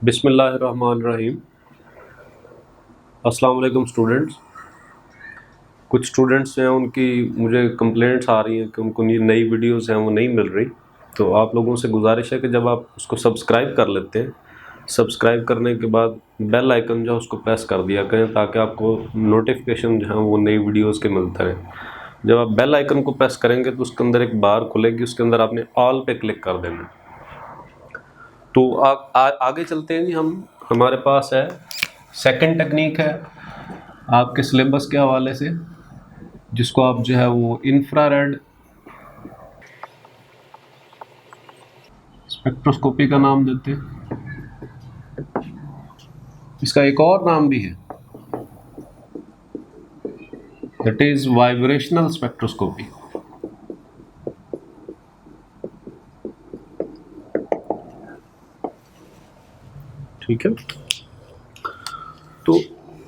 बिस्मिल्लाहिर्रहमानिर्रहीम। अस्सलाम वालेकुम स्टूडेंट्स। कुछ स्टूडेंट्स हैं उनकी मुझे कंप्लेंट्स आ रही हैं कि उनको नई वीडियोस हैं वो नहीं मिल रही। तो आप लोगों से गुजारिश है कि जब आप उसको सब्सक्राइब कर लेते हैं, सब्सक्राइब करने के बाद बेल आइकन जो है उसको प्रेस कर दिया करें ताकि आपको नोटिफिकेशन जो है वो नई वीडियोस के मिलते रहें। जब आप बेल आइकन को प्रेस करेंगे तो उसके अंदर एक बार खुलेगी, उसके अंदर आपने ऑल पे क्लिक कर देना। तो आगे चलते हैं जी। हमारे पास है सेकंड टेक्निक है आपके सिलेबस के हवाले से, जिसको आप जो है वो इंफ्रारेड स्पेक्ट्रोस्कोपी का नाम देते हैं। इसका एक और नाम भी है, दैट इज वाइब्रेशनल स्पेक्ट्रोस्कोपी। ठीक है। तो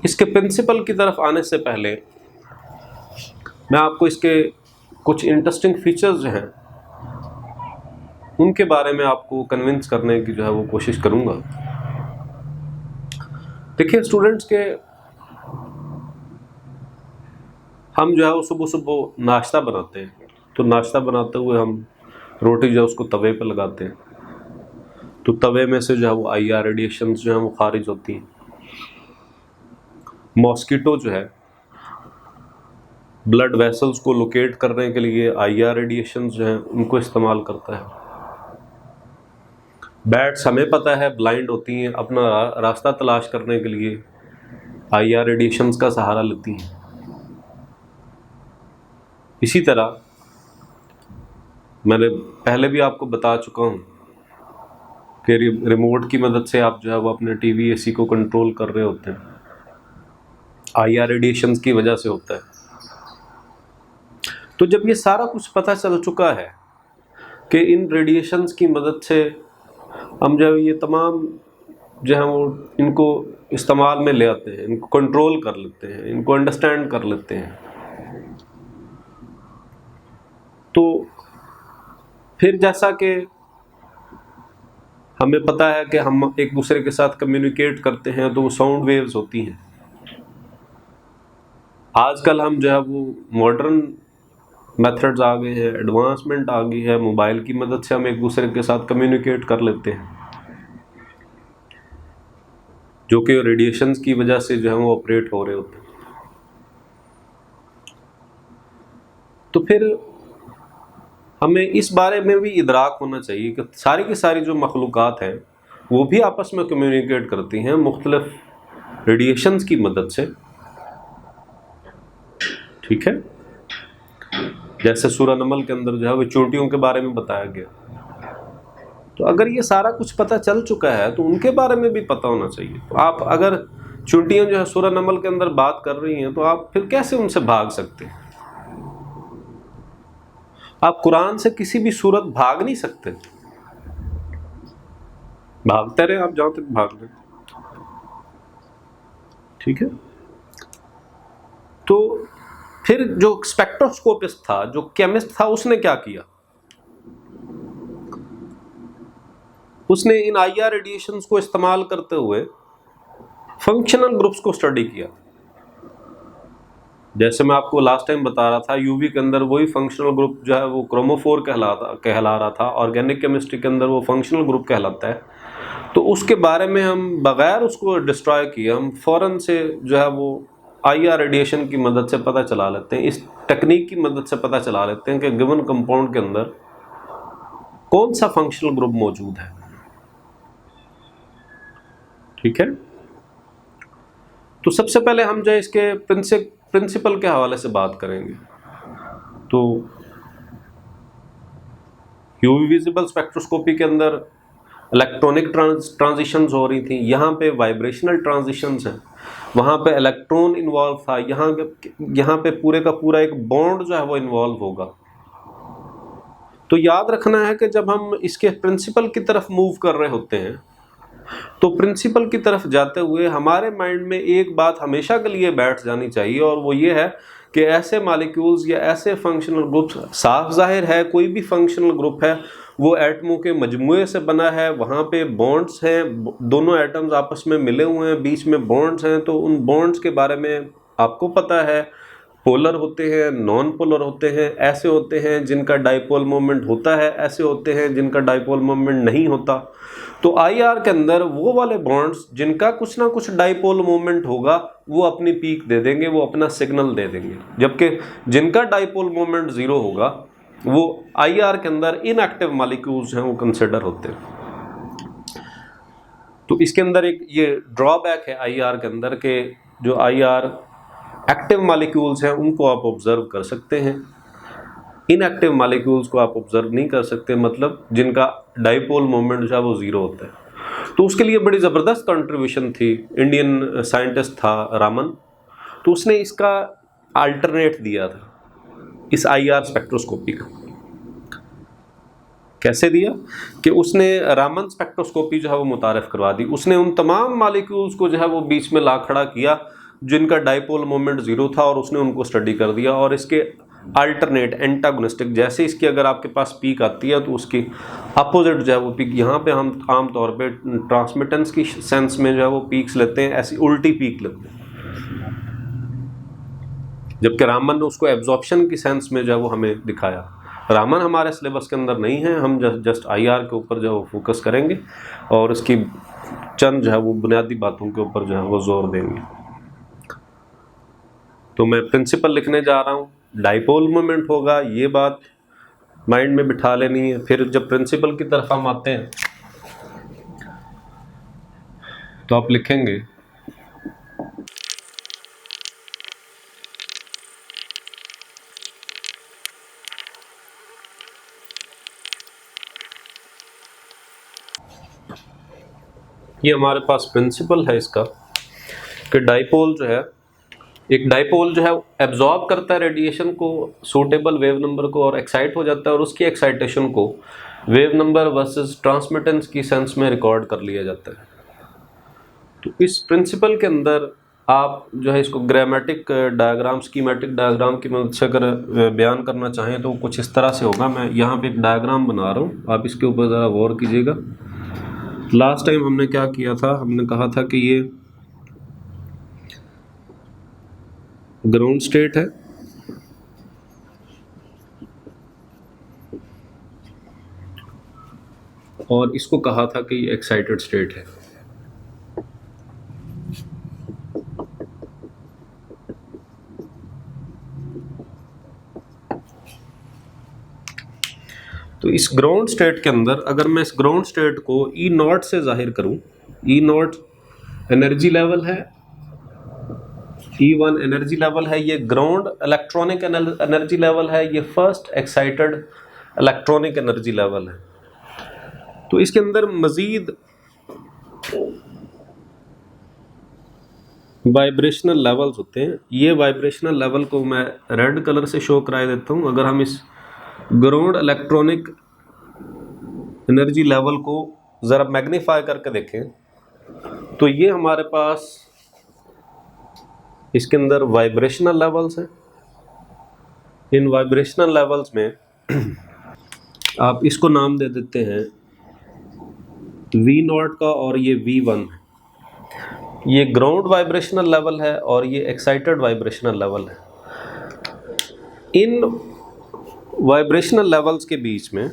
इसके प्रिंसिपल की तरफ आने से पहले मैं आपको इसके कुछ इंटरेस्टिंग फीचर्स जो हैं उनके बारे में आपको कन्विंस करने की जो है वो कोशिश करूंगा। देखिए स्टूडेंट्स के हम जो है वो सुबह सुबह नाश्ता बनाते हैं, तो नाश्ता बनाते हुए हम रोटी जो है उसको तवे पर लगाते हैं, तो तवे में से जो है वो IR रेडिएशंस जो है वो खारिज होती हैं। मॉस्किटो जो है ब्लड वेसल्स को लोकेट करने के लिए IR रेडिएशंस जो है उनको इस्तेमाल करता है। बैट्स हमें पता है ब्लाइंड होती हैं, अपना रास्ता तलाश करने के लिए IR रेडिएशंस का सहारा लेती हैं। इसी तरह मैंने पहले भी आपको बता चुका हूँ कि रिमोट की मदद से आप जो है वो अपने TV AC को कंट्रोल कर रहे होते हैं, IR रेडिएशंस की वजह से होता है। तो जब ये सारा कुछ पता चल चुका है कि इन रेडिएशंस की मदद से हम जब ये तमाम जो है वो इनको इस्तेमाल में ले आते हैं, इनको कंट्रोल कर लेते हैं, इनको अंडरस्टैंड कर लेते हैं, तो फिर जैसा कि हमें पता है कि हम एक दूसरे के साथ कम्युनिकेट करते हैं तो वो साउंड वेव्स होती हैं। आजकल हम जो है वो मॉडर्न मेथड्स आ गए हैं, एडवांसमेंट आ गई है, मोबाइल की मदद से हम एक दूसरे के साथ कम्युनिकेट कर लेते हैं, जो कि रेडिएशंस की वजह से जो है वो ऑपरेट हो रहे होते हैं। तो फिर हमें इस बारे में भी इदराक होना चाहिए कि सारी की सारी जो मखलूक़ात हैं वो भी आपस में कम्युनिकेट करती हैं मुख्तलिफ रेडिएशंस की मदद से। ठीक है। जैसे सूरह नमल के अंदर जो है वो चोटियों के बारे में बताया गया। तो अगर ये सारा कुछ पता चल चुका है तो उनके बारे में भी पता होना चाहिए। तो आप अगर चोटियाँ जो है सूरह नमल के अंदर बात कर रही हैं तो आप फिर कैसे उनसे भाग सकते हैं? आप कुरान से किसी भी सूरत भाग नहीं सकते, भागते रहे आप जहां तक भाग रहे। ठीक है। तो फिर जो स्पेक्ट्रोस्कोपिस्ट था, जो केमिस्ट था, उसने क्या किया? उसने इन IR रेडिएशंस को इस्तेमाल करते हुए फंक्शनल ग्रुप्स को स्टडी किया। जैसे मैं आपको लास्ट टाइम बता रहा था, UV के अंदर वही फंक्शनल ग्रुप जो है वो क्रोमोफोर कहला रहा था, ऑर्गेनिक केमिस्ट्री के अंदर वो फंक्शनल ग्रुप कहलाता है। तो उसके बारे में हम बगैर उसको डिस्ट्रॉय किए हम फ़ौरन से जो है वो IR रेडिएशन की मदद से पता चला लेते हैं, इस टेक्निक की मदद से पता चला लेते हैं कि गिवन कंपाउंड के अंदर कौन सा फंक्शनल ग्रुप मौजूद है। ठीक है। तो सबसे पहले हम जो इसके प्रिंसिपल के हवाले से बात करेंगे। तो UV विजिबल स्पेक्ट्रोस्कोपी के अंदर इलेक्ट्रॉनिक ट्रांजिशंस हो रही थी, यहाँ पे वाइब्रेशनल ट्रांजिशंस हैं, वहाँ पे इलेक्ट्रॉन इन्वॉल्व था, यहाँ पे पूरे का पूरा एक बॉन्ड जो है वो इन्वॉल्व होगा। तो याद रखना है कि जब हम इसके प्रिंसिपल की तरफ मूव कर रहे होते हैं तो प्रिंसिपल की तरफ जाते हुए हमारे माइंड में एक बात हमेशा के लिए बैठ जानी चाहिए, और वो ये है कि ऐसे मॉलिक्यूल्स या ऐसे फंक्शनल ग्रुप्स, साफ जाहिर है कोई भी फंक्शनल ग्रुप है वो एटमों के मजमूए से बना है, वहाँ पे बॉन्ड्स हैं, दोनों एटम्स आपस में मिले हुए हैं, बीच में बॉन्ड्स हैं। तो उन बॉन्ड्स के बारे में आपको पता है, पोलर होते हैं, नॉन पोलर होते हैं, ऐसे होते हैं जिनका डाइपोल मोमेंट होता है, ऐसे होते हैं जिनका डाइपोल मोमेंट नहीं होता। तो आईआर के अंदर वो वाले बॉन्ड्स जिनका कुछ ना कुछ डाइपोल मोमेंट होगा वो अपनी पीक दे देंगे, वो अपना सिग्नल दे देंगे, जबकि जिनका डाइपोल मोमेंट जीरो होगा वो आईआर के अंदर इनएक्टिव मॉलिक्यूल्स हैं, वो कंसिडर होते हैं। तो इसके अंदर एक ये ड्रॉबैक है आईआर के अंदर के जो आईआर एक्टिव मॉलिक्यूल्स हैं उनको आप ऑब्जर्व कर सकते हैं, इनएक्टिव मॉलिक्यूल्स को आप ऑब्जर्व नहीं कर सकते, मतलब जिनका डाइपोल मोमेंट जो है वो जीरो होता है। तो उसके लिए बड़ी ज़बरदस्त कंट्रीब्यूशन थी, इंडियन साइंटिस्ट था रामन, तो उसने इसका अल्टरनेट दिया था इस आईआर स्पेक्ट्रोस्कोपी का। कैसे दिया कि उसने रामन स्पेक्ट्रोस्कोपी जो है वो मुतारफ़ करवा दी। उसने उन तमाम मॉलिक्यूल्स को जो है वो बीच में ला खड़ा किया जिनका डाइपोल मोमेंट जीरो था, और उसने उनको स्टडी कर दिया, और इसके अल्टरनेट एंटागोनिस्टिक, जैसे इसकी अगर आपके पास पीक आती है तो उसकी अपोजिट जो है वो पीक, यहाँ पे हम आम तौर पे ट्रांसमिटेंस की सेंस में जो है वो पीक्स लेते हैं, ऐसी उल्टी पीक लेते हैं, जबकि रामन ने उसको एब्जॉर्प्शन की सेंस में जो है वो हमें दिखाया। रामन हमारे सिलेबस के अंदर नहीं है, हम जस्ट आईआर के ऊपर जो है वो फोकस करेंगे और इसकी चंद जो है वो बुनियादी बातों के ऊपर जो है वो जोर देंगे। तो मैं प्रिंसिपल लिखने जा रहा हूँ, डाइपोल मोमेंट होगा, ये बात माइंड में बिठा लेनी है। फिर जब प्रिंसिपल की तरफ हम आते हैं तो आप लिखेंगे ये हमारे पास प्रिंसिपल है इसका कि डाइपोल जो है, एक डाइपोल जो है एब्जॉर्ब करता है रेडिएशन को, सूटेबल वेव नंबर को, और एक्साइट हो जाता है, और उसकी एक्साइटेशन को वेव नंबर वर्सेस ट्रांसमिटेंस की सेंस में रिकॉर्ड कर लिया जाता है। तो इस प्रिंसिपल के अंदर आप जो है इसको ग्रामेटिक डायग्राम, स्कीमेटिक डायग्राम की मदद से अगर बयान करना चाहें तो कुछ इस तरह से होगा। मैं यहाँ पे एक डायग्राम बना रहा हूँ, आप इसके ऊपर ज़रा गौर कीजिएगा। लास्ट टाइम हमने क्या किया था, हमने कहा था कि ये ग्राउंड स्टेट है, और इसको कहा था कि ये एक्साइटेड स्टेट है। तो इस ग्राउंड स्टेट के अंदर अगर मैं इस ग्राउंड स्टेट को ई नॉट से जाहिर करूं, ई नॉट एनर्जी लेवल है, E1 एनर्जी लेवल है, ये ग्राउंड इलेक्ट्रॉनिक एनर्जी लेवल है, ये first excited electronic energy level है। तो इसके अंदर मजीद वाइब्रेशनल लेवल्स होते हैं। ये वाइब्रेशनल लेवल को मैं रेड कलर से शो करा देता हूँ। अगर हम इस ग्राउंड इलेक्ट्रॉनिक एनर्जी लेवल को ज़रा मैग्नीफाई करके देखें तो ये हमारे पास इसके अंदर वाइब्रेशनल लेवल्स हैं। इन वाइब्रेशनल लेवल्स में आप इसको नाम दे देते हैं V0 का, और ये V1 है। ये ग्राउंड वाइब्रेशनल लेवल है और ये एक्साइटेड वाइब्रेशनल लेवल है। इन वाइब्रेशनल लेवल्स के बीच में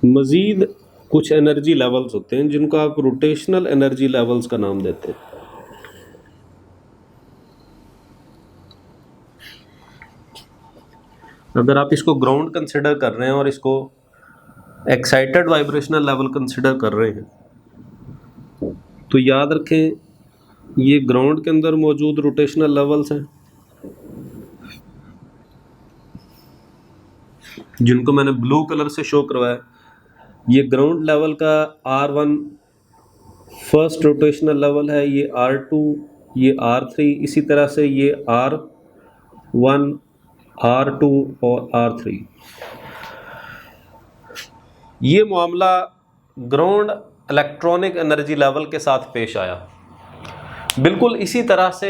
मज़ीद कुछ एनर्जी लेवल्स होते हैं जिनको आप रोटेशनल एनर्जी लेवल्स का नाम देते हैं। अगर आप इसको ग्राउंड कंसिडर कर रहे हैं और इसको एक्साइटेड वाइब्रेशनल लेवल कंसिडर कर रहे हैं तो याद रखें ये ग्राउंड के अंदर मौजूद रोटेशनल लेवल्स हैं जिनको मैंने ब्लू कलर से शो करवाया। ये ग्राउंड लेवल का R1 फर्स्ट रोटेशनल लेवल है, ये R2, ये R3, इसी तरह से ये R1, R2 और R3। ये मामला ग्राउंड इलेक्ट्रॉनिक एनर्जी लेवल के साथ पेश आया। बिल्कुल इसी तरह से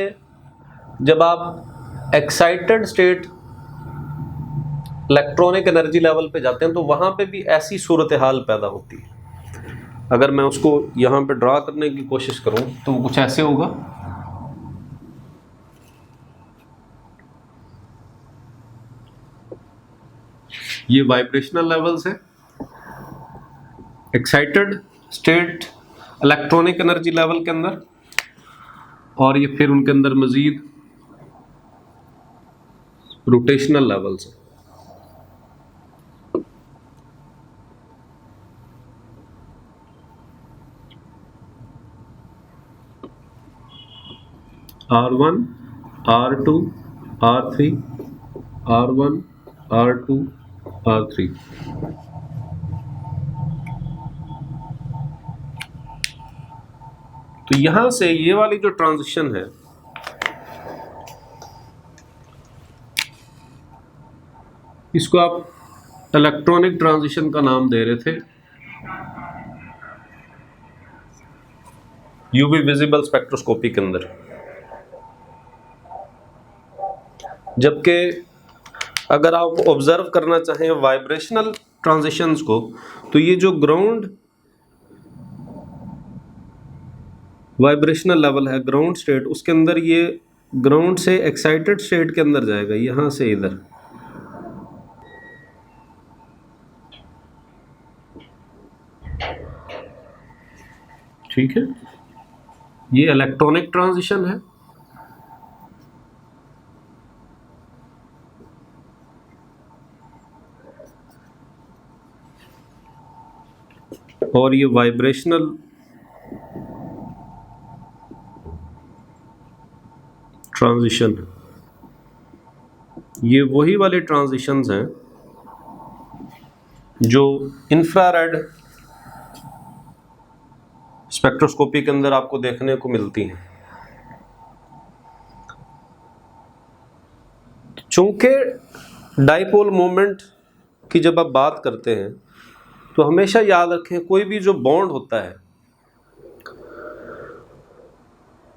जब आप excited state electronic energy level पे जाते हैं तो वहां पे भी ऐसी सूरत हाल पैदा होती है। अगर मैं उसको यहां पे ड्रा करने की कोशिश करूं तो कुछ ऐसे होगा। ये वाइब्रेशनल लेवल्स है, excited state electronic energy level के अंदर, और ये फिर उनके अंदर मजीद रोटेशनल लेवल्स है। R1, R2, R3, R1, R2, R3। तो यहां से ये वाली जो ट्रांजिशन है, इसको आप इलेक्ट्रॉनिक ट्रांजिशन का नाम दे रहे थे, यूवी विजिबल स्पेक्ट्रोस्कोपी के अंदर। जबकि अगर आप ऑब्जर्व करना चाहें वाइब्रेशनल ट्रांजिशंस को, तो ये जो ग्राउंड वाइब्रेशनल लेवल है, ग्राउंड स्टेट, उसके अंदर ये ग्राउंड से एक्साइटेड स्टेट के अंदर जाएगा, यहां से इधर। ठीक है, ये इलेक्ट्रॉनिक ट्रांजिशन है। और ये वाइब्रेशनल ट्रांजिशन है। ये वही वाले ट्रांजिशंस हैं जो इंफ्रारेड स्पेक्ट्रोस्कोपी के अंदर आपको देखने को मिलती हैं। चूंकि डाइपोल मोमेंट की जब आप बात करते हैं तो हमेशा याद रखें, कोई भी जो बॉन्ड होता है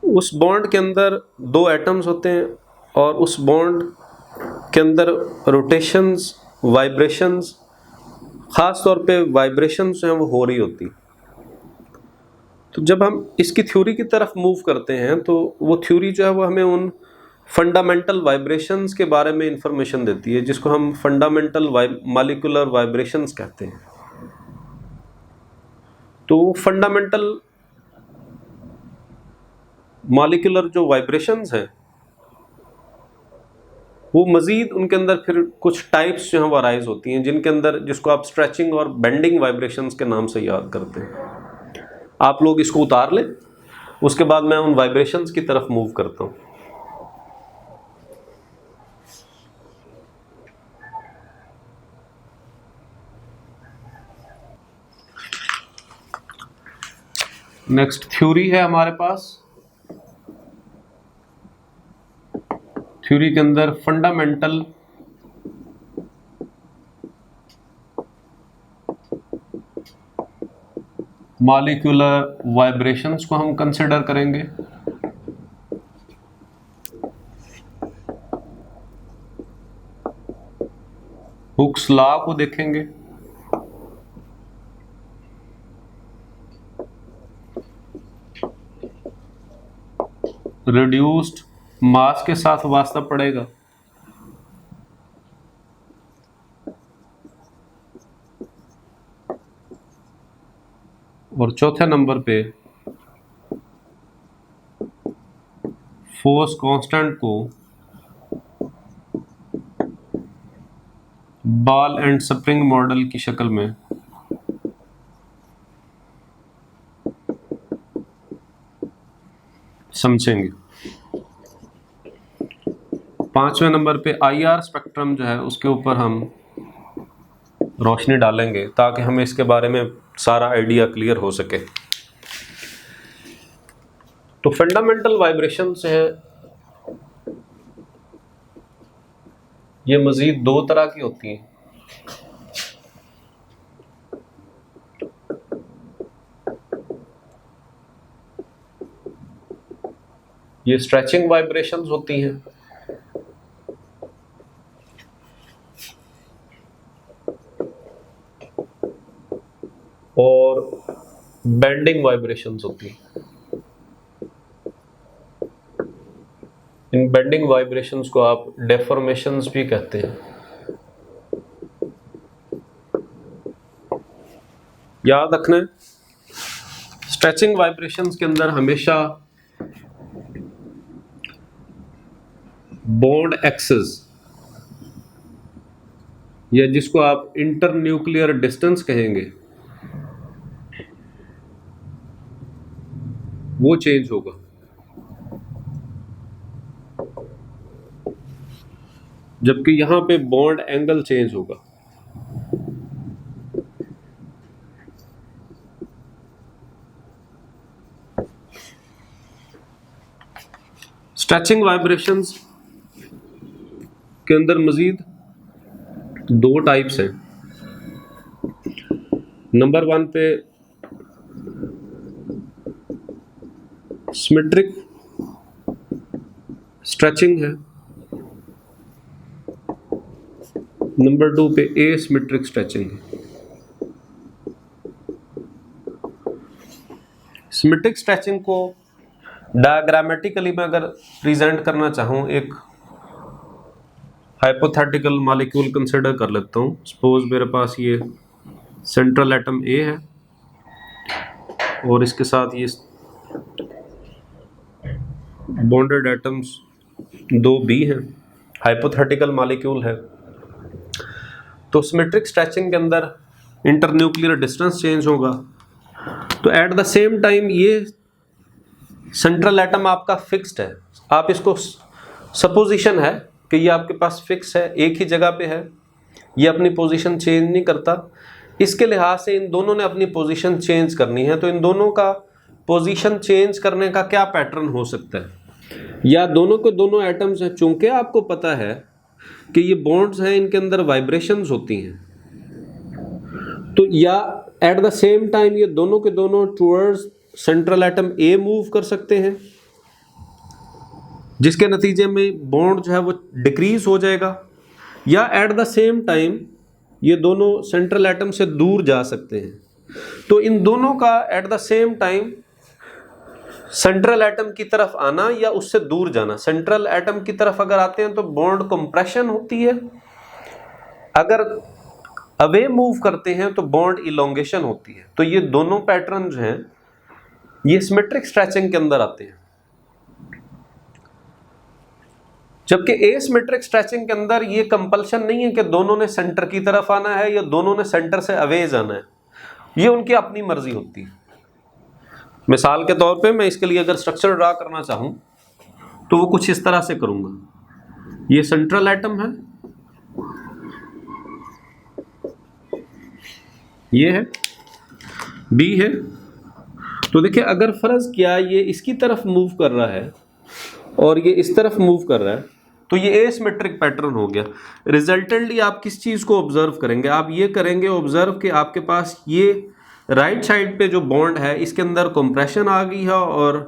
उस बॉन्ड के अंदर दो एटम्स होते हैं, और उस बॉन्ड के अंदर रोटेशंस, वाइब्रेशंस, ख़ास तौर पे वाइब्रेशंस जो हैं वो हो रही होती। तो जब हम इसकी थ्योरी की तरफ मूव करते हैं तो वो थ्योरी जो है वो हमें उन फंडामेंटल वाइब्रेशंस के बारे में इंफॉर्मेशन देती है, जिसको हम फंडामेंटल मॉलिक्यूलर वाइब्रेशंस कहते हैं। तो फंडामेंटल मॉलिक्यूलर जो वाइब्रेशंस हैं वो मज़ीद उनके अंदर फिर कुछ टाइप्स जो हैं वो अराइज होती हैं, जिनके अंदर, जिसको आप स्ट्रेचिंग और बेंडिंग वाइब्रेशंस के नाम से याद करते हैं। आप लोग इसको उतार लें, उसके बाद मैं उन वाइब्रेशंस की तरफ मूव करता हूं। नेक्स्ट थ्योरी है हमारे पास। थ्योरी के अंदर फंडामेंटल मॉलिक्यूलर वाइब्रेशंस को हम कंसिडर करेंगे। हुक्स लॉ को देखेंगे। रिड्यूस्ड मास के साथ वास्ता पड़ेगा। और चौथे नंबर पे फोर्स कांस्टेंट को बॉल एंड स्प्रिंग मॉडल की शक्ल में समझेंगे। पांचवें नंबर पे आईआर स्पेक्ट्रम जो है उसके ऊपर हम रोशनी डालेंगे ताकि हमें इसके बारे में सारा आइडिया क्लियर हो सके। तो फंडामेंटल वाइब्रेशन से है, ये मजीद दो तरह की होती हैं। ये स्ट्रेचिंग वाइब्रेशंस होती हैं, और बेंडिंग वाइब्रेशंस होती हैं। इन बेंडिंग वाइब्रेशंस को आप डेफॉर्मेशंस भी कहते हैं। याद रखना है, स्ट्रेचिंग वाइब्रेशंस के अंदर हमेशा बॉन्ड एक्सेस, या जिसको आप इंटर न्यूक्लियर डिस्टेंस कहेंगे, वो चेंज होगा। जबकि यहां पे बॉन्ड एंगल चेंज होगा। स्ट्रेचिंग वाइब्रेशंस के अंदर मजीद दो टाइप्स हैं। नंबर 1 पे सिमेट्रिक स्ट्रेचिंग है, नंबर 2 पे एसिमेट्रिक स्ट्रेचिंग है। सिमेट्रिक स्ट्रेचिंग को डायग्रामेटिकली मैं अगर प्रेजेंट करना चाहूँ, एक हाइपोथेटिकल मॉलिक्यूल कंसिडर कर लेता हूँ। सपोज मेरे पास ये सेंट्रल एटम ए है और इसके साथ ये बॉन्डेड एटम्स 2 बी हैं, हाइपोथेटिकल मॉलिक्यूल है। तो सिमेट्रिक स्ट्रेचिंग के अंदर इंटरन्यूक्लियर डिस्टेंस चेंज होगा। तो एट द सेम टाइम ये सेंट्रल एटम आपका फिक्स्ड है। आप इसको सपोजिशन है कि ये आपके पास फिक्स है, एक ही जगह पे है, ये अपनी पोजीशन चेंज नहीं करता। इसके लिहाज से इन दोनों ने अपनी पोजीशन चेंज करनी है। तो इन दोनों का पोजीशन चेंज करने का क्या पैटर्न हो सकता है? या दोनों के दोनों एटम्स हैं, चूंकि आपको पता है कि ये बॉन्ड्स हैं, इनके अंदर वाइब्रेशंस होती हैं, तो या एट द सेम टाइम ये दोनों के दोनों towards central atom A move कर सकते हैं, जिसके नतीजे में बॉन्ड जो है वो डिक्रीज हो जाएगा, या एट द सेम टाइम ये दोनों सेंट्रल एटम से दूर जा सकते हैं। तो इन दोनों का at the same time central atom की तरफ आना या उससे दूर जाना। सेंट्रल एटम की तरफ अगर आते हैं तो बॉन्ड कंप्रेशन होती है, अगर अवे मूव करते हैं तो बॉन्ड इलोंगेशन होती है। तो ये दोनों पैटर्न जो हैं ये सिमेट्रिक स्ट्रेचिंग के अंदर आते हैं। जबकि एसिमेट्रिक स्ट्रेचिंग के अंदर ये कंपल्शन नहीं है कि दोनों ने सेंटर की तरफ आना है या दोनों ने सेंटर से अवे जाना है, ये उनकी अपनी मर्जी होती है। मिसाल के तौर पे मैं इसके लिए अगर स्ट्रक्चर ड्रा करना चाहूं तो वो कुछ इस तरह से करूंगा। ये सेंट्रल एटम है, ये है बी है। तो देखिए, अगर फर्ज किया ये इसकी तरफ मूव कर रहा है और ये इस तरफ मूव कर रहा है, तो ये एसिमेट्रिक पैटर्न हो गया। रिजल्टेंटली आप किस चीज़ को ऑब्जर्व करेंगे? आप ये करेंगे ऑब्जर्व कि आपके पास ये राइट साइड पे जो बॉन्ड है इसके अंदर कंप्रेशन आ गई है और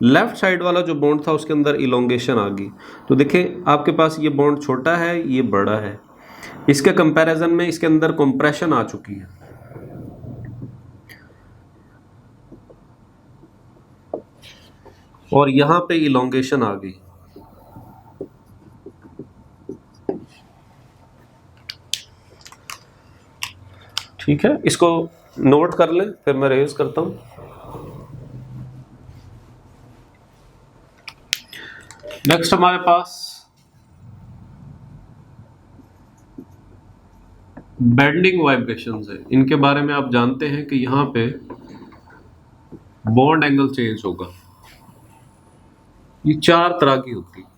लेफ्ट साइड वाला जो बॉन्ड था उसके अंदर इलोंगेशन आ गई। तो देखें, आपके पास ये बॉन्ड छोटा है, ये बड़ा है, इसके कंपैरिजन में इसके अंदर कंप्रेशन आ चुकी है। और यहां पे इलोंगेशन आ गई। ठीक है, इसको नोट कर लें, फिर मैं रेज करता हूं। नेक्स्ट हमारे पास बेंडिंग वाइब्रेशंस है। इनके बारे में आप जानते हैं कि यहां पे बॉन्ड एंगल चेंज होगा। ये 4 तरह की होती है।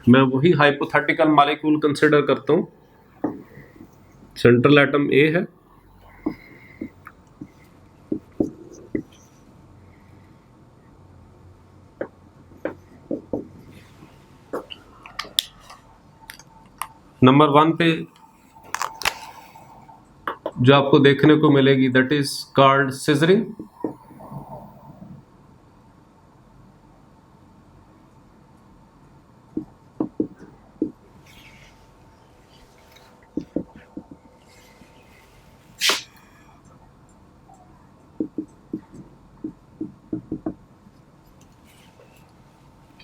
मैं वही हाइपोथेटिकल मॉलिक्यूल कंसिडर करता हूं। सेंट्रल एटम ए है, नंबर 1 पे जो आपको देखने को मिलेगी that is called scissoring.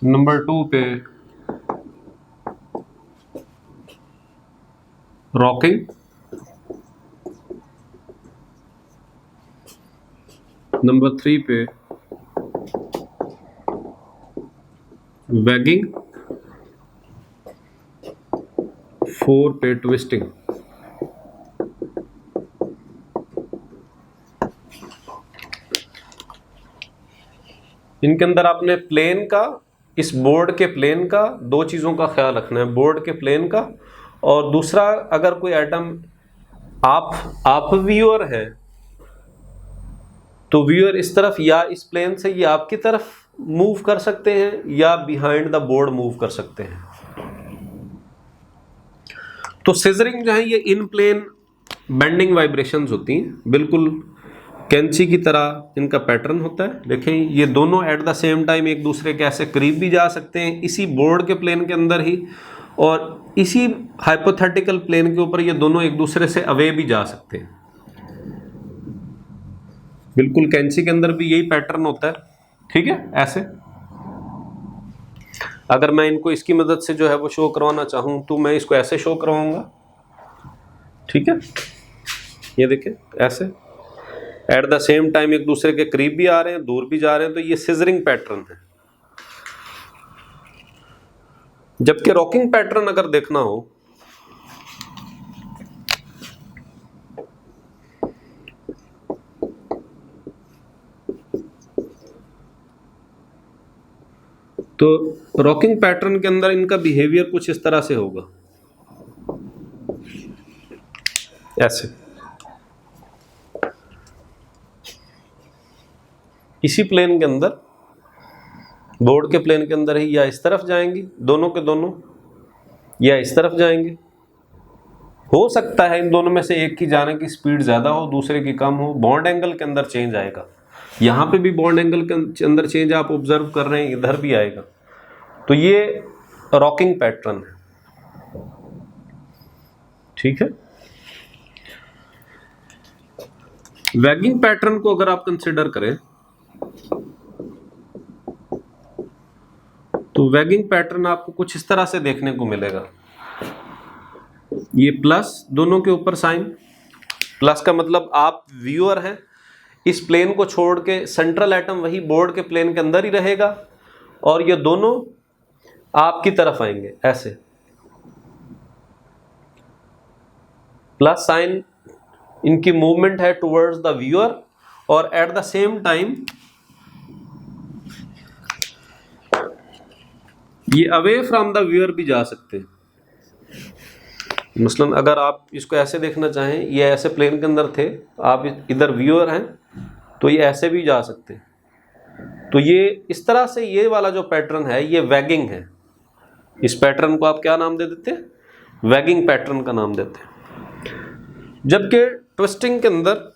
Number 2 पे रॉकिंग, नंबर 3 पे वैगिंग, 4 पे ट्विस्टिंग। इनके अंदर आपने प्लेन का, इस बोर्ड के प्लेन का, दो चीज़ों का ख्याल रखना है, बोर्ड के प्लेन का, और दूसरा अगर कोई आइटम आप व्यूअर हैं तो व्यूअर इस तरफ या इस प्लेन से ये आपकी तरफ मूव कर सकते हैं या बिहाइंड द बोर्ड मूव कर सकते हैं। तो सिजरिंग जो है ये इन प्लेन बेंडिंग वाइब्रेशंस होती हैं, बिल्कुल कैंची की तरह इनका पैटर्न होता है। देखें ये दोनों एट द सेम टाइम एक दूसरे के ऐसे करीब भी जा सकते हैं इसी बोर्ड के प्लेन के अंदर ही, और इसी हाइपोथेटिकल प्लेन के ऊपर ये दोनों एक दूसरे से अवे भी जा सकते हैं। बिल्कुल कैंची के अंदर भी यही पैटर्न होता है, ठीक है। ऐसे अगर मैं इनको इसकी मदद से जो है वो शो करवाना चाहूं तो मैं इसको ऐसे शो करवाऊंगा, ठीक है। ये देखें ऐसे एट द सेम टाइम एक दूसरे के करीब भी आ रहे हैं, दूर भी जा रहे हैं, तो ये सिजरिंग पैटर्न है। जबकि रॉकिंग पैटर्न अगर देखना हो तो रॉकिंग पैटर्न के अंदर इनका बिहेवियर कुछ इस तरह से होगा, ऐसे इसी प्लेन के अंदर, बोर्ड के प्लेन के अंदर ही, या इस तरफ जाएंगी दोनों के दोनों, या इस तरफ जाएंगे। हो सकता है इन दोनों में से एक की जाने की स्पीड ज़्यादा हो, दूसरे की कम हो। बॉन्ड एंगल के अंदर चेंज आएगा, यहाँ पे भी बॉन्ड एंगल के अंदर चेंज आप ऑब्जर्व कर रहे हैं, इधर भी आएगा। तो ये रॉकिंग पैटर्न है, ठीक है। वैगिंग पैटर्न को अगर आप कंसिडर करें तो वैगिंग पैटर्न आपको कुछ इस तरह से देखने को मिलेगा। ये प्लस दोनों के ऊपर साइन, प्लस का मतलब आप व्यूअर हैं, इस प्लेन को छोड़ के सेंट्रल एटम वही बोर्ड के प्लेन के अंदर ही रहेगा, और ये दोनों आपकी तरफ आएंगे ऐसे। प्लस साइन इनकी मूवमेंट है टुवर्ड्स द व्यूअर, और एट द सेम टाइम ये अवे फ्रॉम द व्यूअर भी जा सकते हैं। मसलन अगर आप इसको ऐसे देखना चाहें, ये ऐसे प्लेन के अंदर थे, आप इधर व्यूअर हैं, तो ये ऐसे भी जा सकते हैं। तो ये इस तरह से ये वाला जो पैटर्न है ये वैगिंग है। इस पैटर्न को आप क्या नाम दे देते हैं? वैगिंग पैटर्न का नाम देते हैं। जबकि ट्विस्टिंग के अंदर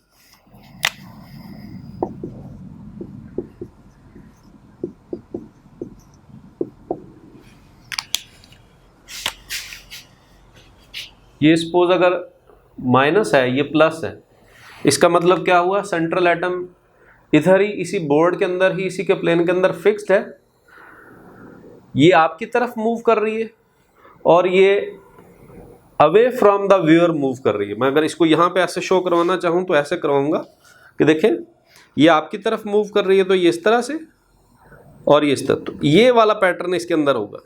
ये सपोज अगर माइनस है, ये प्लस है, इसका मतलब क्या हुआ? सेंट्रल एटम इधर ही इसी बोर्ड के अंदर ही इसी के प्लेन के अंदर फिक्स्ड है, ये आपकी तरफ मूव कर रही है और ये away from the viewer move कर रही है। मैं अगर इसको यहाँ पे ऐसे शो करवाना चाहूँ तो ऐसे करवाऊंगा कि देखें ये आपकी तरफ मूव कर रही है, तो ये इस तरह से और ये इस तरह, तो ये वाला पैटर्न इसके अंदर होगा।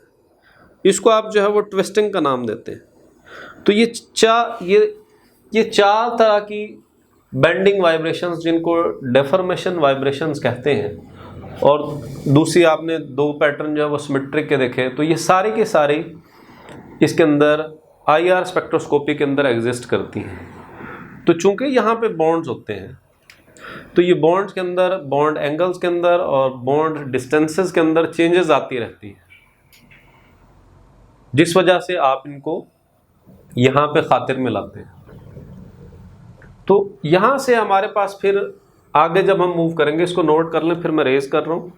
इसको आप जो है वो ट्विस्टिंग का नाम देते हैं। तो ये चार तरह की बेंडिंग वाइब्रेशंस, जिनको डेफर्मेशन वाइब्रेशंस कहते हैं, और दूसरी आपने दो पैटर्न जो है वो सिमेट्रिक के देखे, तो ये सारे के सारे इसके अंदर IR स्पेक्ट्रोस्कोपी के अंदर एग्जिस्ट करती हैं। तो चूंकि यहाँ पे बॉन्ड्स होते हैं, तो ये बॉन्ड्स के अंदर, बॉन्ड एंगल्स के अंदर और बॉन्ड डिस्टेंसेस के अंदर चेंजेस आती रहती हैं, जिस वजह से आप इनको यहाँ पे खातिर में लाते हैं। तो यहाँ से हमारे पास फिर आगे जब हम मूव करेंगे, इसको नोट कर लें, फिर मैं रेज कर रहा हूँ।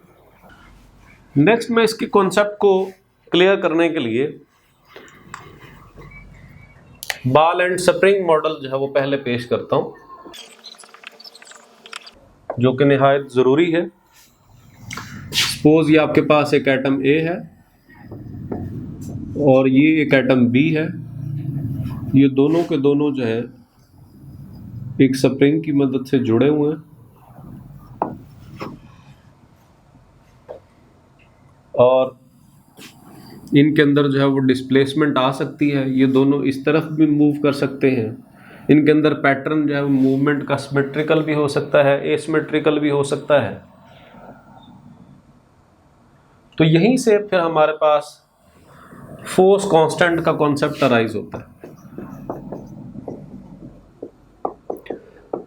नेक्स्ट मैं इसकी कॉन्सेप्ट को क्लियर करने के लिए बॉल एंड स्प्रिंग मॉडल जो है वो पहले पेश करता हूँ, जो कि निहायत ज़रूरी है। सपोज ये आपके पास एक एटम ए है और ये एक एटम बी है, ये दोनों के दोनों जो है एक स्प्रिंग की मदद से जुड़े हुए हैं और इनके अंदर जो है वो डिस्प्लेसमेंट आ सकती है, ये दोनों इस तरफ भी मूव कर सकते हैं। इनके अंदर पैटर्न जो है वो मूवमेंट का सिमेट्रिकल भी हो सकता है, एसिमेट्रिकल भी हो सकता है। तो यहीं से फिर हमारे पास फोर्स कांस्टेंट का कॉन्सेप्ट अराइज होता है,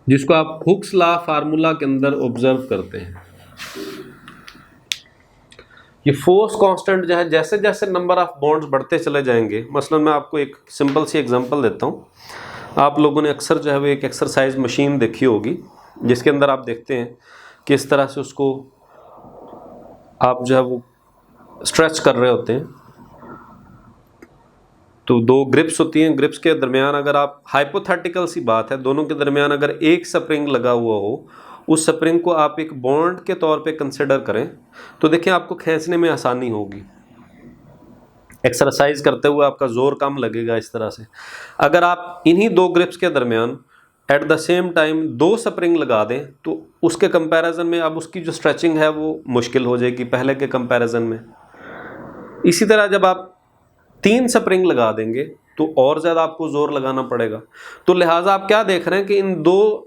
जिसको आप हुक्स लॉ फार्मूला के अंदर ऑब्जर्व करते हैं। ये फोर्स कांस्टेंट जो है जैसे जैसे नंबर ऑफ बॉन्ड्स बढ़ते चले जाएंगे, मसलन मैं आपको एक सिंपल सी एग्जांपल देता हूँ। आप लोगों ने अक्सर जो है वो एक एक्सरसाइज मशीन देखी होगी, जिसके अंदर आप देखते हैं कि इस तरह से उसको आप जो है वो स्ट्रेच कर रहे होते हैं। तो दो ग्रिप्स होती हैं, ग्रिप्स के दरमियान अगर आप, हाइपोथेटिकल सी बात है, दोनों के दरमियान अगर एक स्प्रिंग लगा हुआ हो, उस स्प्रिंग को आप एक बॉन्ड के तौर पे कंसिडर करें तो देखिए आपको खींचने में आसानी होगी, एक्सरसाइज करते हुए आपका जोर कम लगेगा। इस तरह से अगर आप इन्हीं दो ग्रिप्स के दरमियान एट द सेम टाइम दो स्प्रिंग लगा दें तो उसके कंपैरिजन में अब उसकी जो स्ट्रेचिंग है वो मुश्किल हो जाएगी पहले के कंपैरिजन में। इसी तरह जब आप 3 स्प्रिंग लगा देंगे तो और ज़्यादा आपको जोर लगाना पड़ेगा। तो लिहाजा आप क्या देख रहे हैं कि इन दो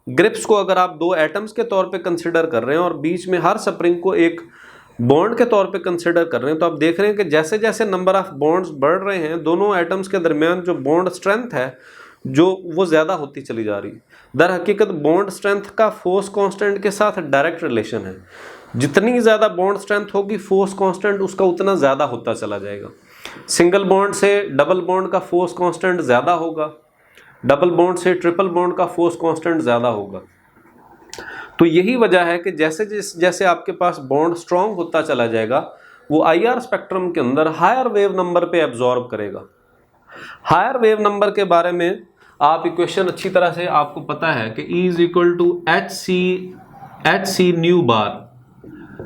ग्रिप्स को अगर आप दो एटम्स के तौर पे कंसिडर कर रहे हैं और बीच में हर स्प्रिंग को एक बॉन्ड के तौर पे कंसिडर कर रहे हैं, तो आप देख रहे हैं कि जैसे जैसे नंबर ऑफ बॉन्ड्स बढ़ रहे हैं, दोनों एटम्स के दरमियान जो बॉन्ड स्ट्रेंथ है जो वो ज़्यादा होती चली जा रही है। दर हकीकत बॉन्ड स्ट्रेंथ का फोर्स कांस्टेंट के साथ डायरेक्ट रिलेशन है। जितनी ज़्यादा बॉन्ड स्ट्रेंथ होगी, फोर्स कांस्टेंट उसका उतना ज़्यादा होता चला जाएगा। सिंगल बॉन्ड से डबल बॉन्ड का फोर्स कांस्टेंट ज़्यादा होगा, डबल बॉन्ड से ट्रिपल बॉन्ड का फोर्स कांस्टेंट ज़्यादा होगा। तो यही वजह है कि जैसे जैसे आपके पास बॉन्ड स्ट्रॉन्ग होता चला जाएगा, वो IR स्पेक्ट्रम के अंदर हायर वेव नंबर पे एब्जॉर्ब करेगा। हायर वेव नंबर के बारे में आप इक्वेशन अच्छी तरह से आपको पता है कि E is equal to H C nu bar,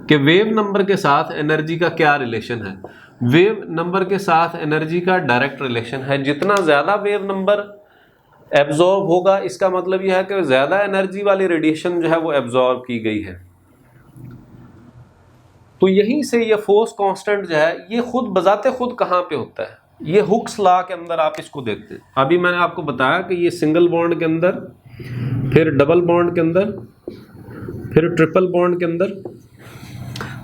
कि वेव नंबर के साथ एनर्जी का क्या रिलेशन है। वेव नंबर के साथ एनर्जी का डायरेक्ट रिलेशन है। जितना ज़्यादा वेव नंबर एब्जॉर्ब होगा, इसका मतलब यह है कि ज़्यादा एनर्जी वाली रेडिएशन जो है वो एब्जॉर्ब की गई है। तो यहीं से ये फोर्स कांस्टेंट जो है ये खुद बजाते खुद कहाँ पे होता है, ये हुक्स लॉ के अंदर आप इसको देखते हैं। अभी मैंने आपको बताया कि ये सिंगल बॉन्ड के अंदर, फिर डबल बॉन्ड के अंदर, फिर ट्रिपल बॉन्ड के अंदर,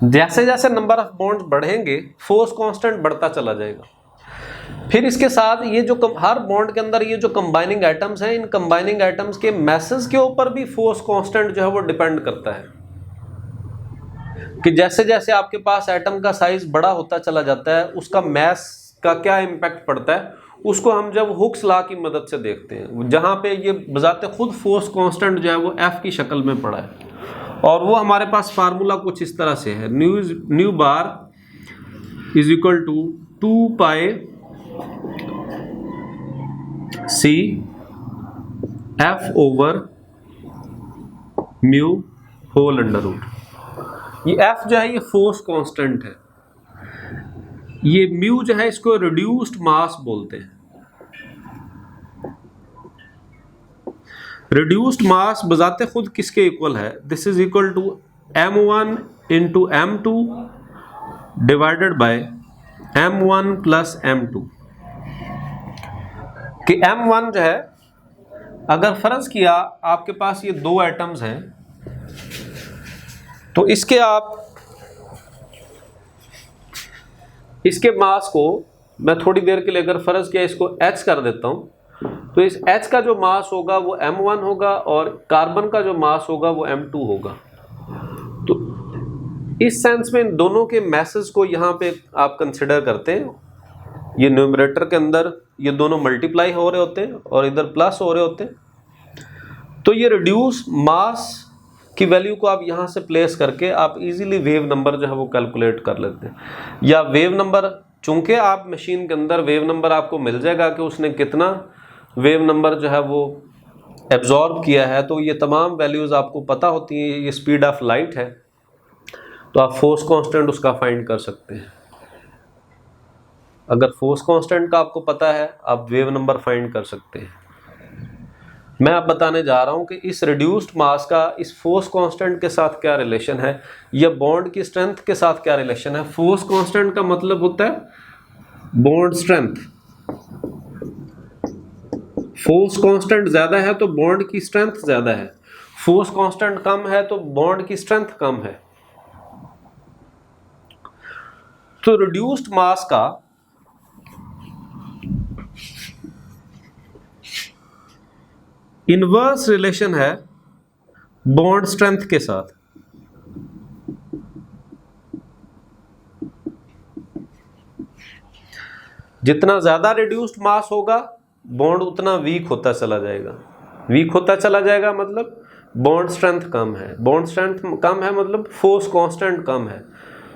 जैसे जैसे नंबर ऑफ बॉन्ड्स बढ़ेंगे फोर्स कांस्टेंट बढ़ता चला जाएगा। फिर इसके साथ ये जो हर बॉन्ड के अंदर ये जो कंबाइनिंग एटम्स हैं, इन कंबाइनिंग एटम्स के मैसेज के ऊपर भी फोर्स कांस्टेंट जो है वो डिपेंड करता है, कि जैसे जैसे आपके पास एटम का साइज बड़ा होता चला जाता है उसका मैस का क्या इम्पैक्ट पड़ता है, उसको हम जब हुक्स लॉ की मदद से देखते हैं, जहां पे ये बजाते खुद फोर्स कांस्टेंट जो है वो F की शक्ल में पड़ा है। और वो हमारे पास फार्मूला कुछ इस तरह से है, nu bar is equal to 2 pi C F over mu whole under root. ये F जो है ये फोर्स कांस्टेंट है, ये म्यू जो है इसको रिड्यूस्ड मास बोलते हैं। रिड्यूस्ड मास बजाते खुद किसके इक्वल है, this is equal to m1 into m2 divided by m1 plus m2। कि m1 जो है, अगर फर्ज किया आपके पास ये दो एटम्स हैं तो इसके मास को मैं थोड़ी देर के लिए अगर फर्ज किया इसको H कर देता हूं, तो इस H का जो मास होगा वो m1 होगा और कार्बन का जो मास होगा वो m2 होगा। तो इस सेंस में इन दोनों के मैसेज को यहाँ पे आप कंसिडर करते हैं। ये न्यूमरेटर के अंदर ये दोनों मल्टीप्लाई हो रहे होते हैं और इधर प्लस हो रहे होते हैं। तो ये रिड्यूस मास की वैल्यू को आप यहाँ से प्लेस करके आप इजीली वेव नंबर जो है वो कैलकुलेट कर लेते हैं। या वेव नंबर, चूंकि आप मशीन के अंदर वेव नंबर आपको मिल जाएगा कि उसने कितना वेव नंबर जो है वो एब्जॉर्ब किया है, तो ये तमाम वैल्यूज़ आपको पता होती हैं। ये स्पीड ऑफ लाइट है, तो आप फोर्स कांस्टेंट उसका फाइंड कर सकते हैं। अगर फोर्स कांस्टेंट का आपको पता है, आप वेव नंबर फाइंड कर सकते हैं। मैं अब बताने जा रहा हूं कि इस रिड्यूस्ड मास का इस फोर्स कांस्टेंट के साथ क्या रिलेशन है, या बॉन्ड की स्ट्रेंथ के साथ क्या रिलेशन है। फोर्स कांस्टेंट का मतलब होता है बॉन्ड स्ट्रेंथ। फोर्स कांस्टेंट ज्यादा है तो बॉन्ड की स्ट्रेंथ ज्यादा है, फोर्स कांस्टेंट कम है तो बॉन्ड की स्ट्रेंथ कम है। तो रिड्यूस्ड मास का इनवर्स रिलेशन है बॉन्ड स्ट्रेंथ के साथ। जितना ज्यादा रिड्यूस्ड मास होगा, बॉन्ड उतना वीक होता चला जाएगा। वीक होता चला जाएगा मतलब बॉन्ड स्ट्रेंथ कम है। बॉन्ड स्ट्रेंथ कम है मतलब फोर्स कांस्टेंट कम है।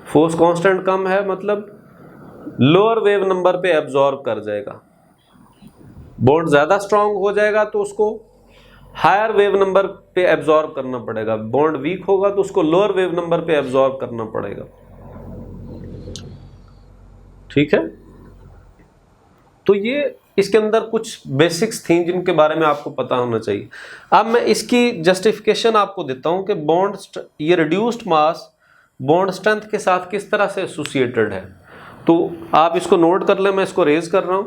फोर्स कांस्टेंट कम है मतलब लोअर वेव नंबर पे एब्जॉर्ब कर जाएगा। बॉन्ड ज्यादा स्ट्रांग हो जाएगा तो उसको हायर वेव नंबर पे एब्जॉर्ब करना पड़ेगा। बॉन्ड वीक होगा तो उसको लोअर वेव नंबर पे एब्जॉर्ब करना पड़ेगा। ठीक है, तो ये इसके अंदर कुछ बेसिक्स थी जिनके बारे में आपको पता होना चाहिए। अब मैं इसकी जस्टिफिकेशन आपको देता हूं कि ये रिड्यूस्ड मास बॉन्ड स्ट्रेंथ के साथ किस तरह से एसोसिएटेड है। तो आप इसको नोट कर लें, मैं इसको रेज कर रहा हूं।